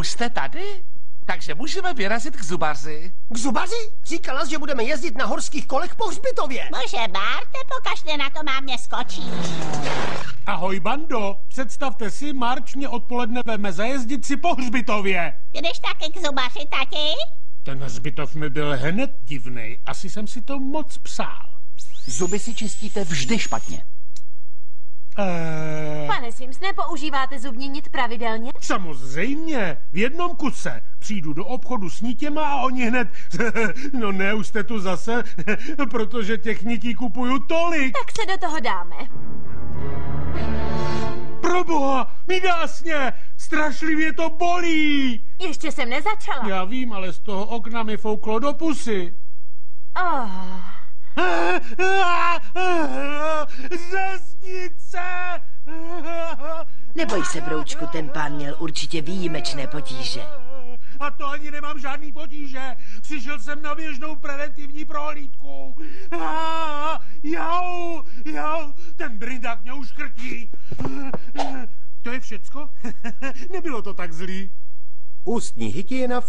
Už jste tady? Takže můžeme vyrazit k zubaři. K zubaři? Říkala, že budeme jezdit na horských kolech po hřbitově. Bože, Barte, pokaždé na to mám neskočí. Ahoj, bando, představte si, Marč mě odpoledne veme zajezdit si po hřbitově. Jdeš taky k zubaři, tati? Ten hřbitov mi byl hned divnej, asi jsem si to moc psal. Zuby si čistíte vždy špatně. Pane Sims, nepoužíváte zubní nit pravidelně? Samozřejmě, v jednom kuse. Přijdu do obchodu s nitěma a oni hned... No ne, už jste tu zase, protože těch nití kupuju tolik. Tak se do toho dáme. Proboha, mi dásně, strašlivě to bolí. Ještě jsem nezačala. Já vím, ale z toho okna mi fouklo do pusy. Řeznice! Neboj se, broučku, ten pán měl určitě výjimečné potíže. A to ani nemám žádný potíže. Přišel jsem na běžnou preventivní prohlídku. Jau, ten brindák mě už krtí. To je všecko? Nebylo to tak zlý. Ústní hygiena